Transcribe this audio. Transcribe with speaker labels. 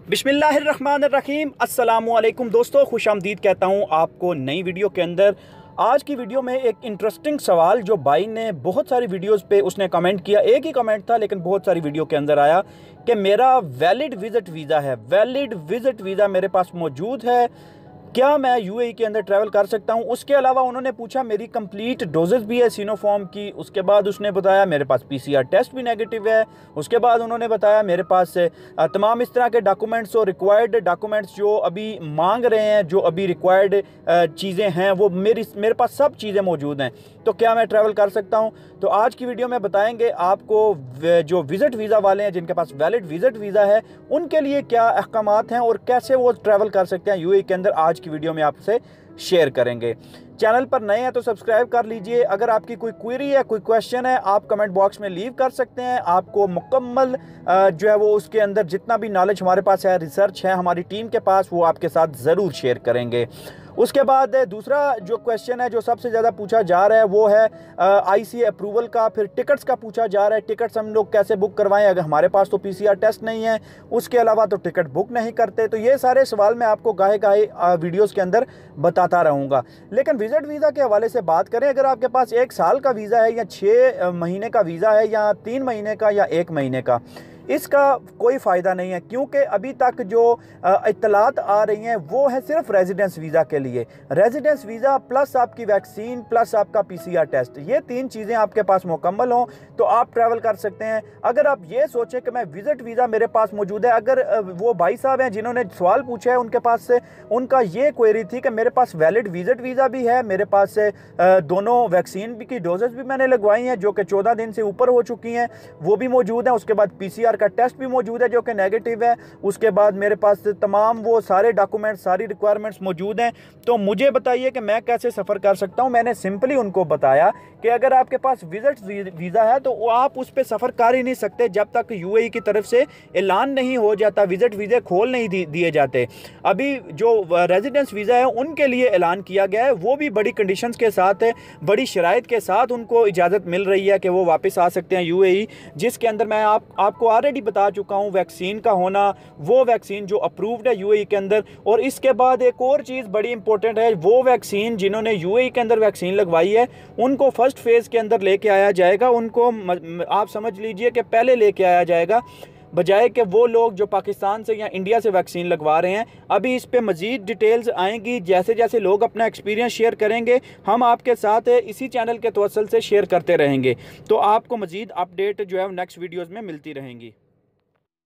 Speaker 1: बिस्मिल्लाहिर्रहमानिर्रहीम अस्सलामुअलैकुम दोस्तों, खुशामदीद कहता हूँ आपको नई वीडियो के अंदर। आज की वीडियो में एक इंटरेस्टिंग सवाल जो भाई ने बहुत सारी वीडियोस पे उसने कमेंट किया, एक ही कमेंट था लेकिन बहुत सारी वीडियो के अंदर आया कि मेरा वैलिड विज़िट वीज़ा है, वैलिड विज़िट वीज़ा मेरे पास मौजूद है, क्या मैं यूएई के अंदर ट्रैवल कर सकता हूं। उसके अलावा उन्होंने पूछा मेरी कंप्लीट डोजेस भी है सिनोफार्म की। उसके बाद उसने बताया मेरे पास पीसीआर टेस्ट भी नेगेटिव है। उसके बाद उन्होंने बताया मेरे पास तमाम इस तरह के डॉक्यूमेंट्स और रिक्वायर्ड डॉक्यूमेंट्स जो अभी मांग रहे हैं, जो अभी रिक्वायर्ड चीज़ें हैं, वो मेरे पास सब चीज़ें मौजूद हैं। तो क्या मैं ट्रैवल कर सकता हूँ? तो आज की वीडियो में बताएंगे आपको जो विज़िट वीज़ा वाले हैं, जिनके पास वैलिड विज़िट वीज़ा है, उनके लिए क्या अहकामात हैं और कैसे वो ट्रैवल कर सकते हैं यूएई के अंदर। आज की वीडियो में आपसे शेयर करेंगे। चैनल पर नए हैं तो सब्सक्राइब कर लीजिए। अगर आपकी कोई क्वेरी है, कोई क्वेश्चन है, आप कमेंट बॉक्स में लीव कर सकते हैं। आपको मुकम्मल जो है वो उसके अंदर जितना भी नॉलेज हमारे पास है, रिसर्च है हमारी टीम के पास, वो आपके साथ ज़रूर शेयर करेंगे। उसके बाद दूसरा जो क्वेश्चन है जो सबसे ज़्यादा पूछा जा रहा है वो है आईसी अप्रूवल का। फिर टिकट्स का पूछा जा रहा है, टिकट्स हम लोग कैसे बुक करवाएं अगर हमारे पास तो पीसीआर टेस्ट नहीं है, उसके अलावा तो टिकट बुक नहीं करते। तो ये सारे सवाल मैं आपको गाहे वीडियोस के अंदर बताता रहूँगा। लेकिन विज़िट वीज़ा के हवाले से बात करें, अगर आपके पास 1 साल का वीज़ा है या 6 महीने का वीज़ा है या 3 महीने का या 1 महीने का, इसका कोई फ़ायदा नहीं है, क्योंकि अभी तक जो इत्तलात आ रही हैं वो है सिर्फ रेजिडेंस वीज़ा के लिए। रेजिडेंस वीज़ा प्लस आपकी वैक्सीन प्लस आपका पीसीआर टेस्ट, ये 3 चीज़ें आपके पास मुकम्मल हों तो आप ट्रैवल कर सकते हैं। अगर आप ये सोचें कि मैं विज़िट वीज़ा मेरे पास मौजूद है, अगर वो भाई साहब हैं जिन्होंने सवाल पूछा है उनके पास से उनका ये क्वेरी थी कि मेरे पास वैलिड विज़िट वीज़ा भी है, मेरे पास से दोनों वैक्सीन भी की डोजेस भी मैंने लगवाई हैं जो कि 14 दिन से ऊपर हो चुकी हैं, वो भी मौजूद हैं। उसके बाद पीसीआर का टेस्ट भी मौजूद है जो कि नेगेटिव है। उसके बाद मेरे पास तमाम वो सारे डॉक्यूमेंट्स, सारी रिक्वायरमेंट्स मौजूद हैं। तो मुझे बताइए कि मैं कैसे सफ़र कर सकता हूं। मैंने सिंपली उनको बताया कि अगर आपके पास विजिट वीज़ा है तो आप उस पर सफ़र कर ही नहीं सकते जब तक यूएई की तरफ से ऐलान नहीं हो जाता, विजिट वीज़े खोल नहीं दिए जाते। अभी जो रेजिडेंस वीज़ा है उनके लिए ऐलान किया गया है, वो भी बड़ी कंडीशंस के साथ है, बड़ी शराइत के साथ उनको इजाज़त मिल रही है कि वो वापस आ सकते हैं यूएई, जिसके अंदर मैं आपको ऑलरेडी बता चुका हूं वैक्सीन का होना, वो वैक्सीन जो अप्रूव्ड है यूएई के अंदर। और इसके बाद एक और चीज़ बड़ी इंपॉर्टेंट है, वो वैक्सीन जिन्होंने यूएई के अंदर वैक्सीन लगवाई है उनको फर्स्ट फेज़ के अंदर लेके आया जाएगा। उनको आप समझ लीजिए कि पहले लेके आया जाएगा, बजाय कि वो लोग जो पाकिस्तान से या इंडिया से वैक्सीन लगवा रहे हैं। अभी इस पे मज़ीद डिटेल्स आएंगी, जैसे जैसे लोग अपना एक्सपीरियंस शेयर करेंगे हम आपके साथ इसी चैनल के तवस्सुल से शेयर करते रहेंगे। तो आपको मज़ीद अपडेट जो है नेक्स्ट वीडियोज़ में मिलती रहेंगी।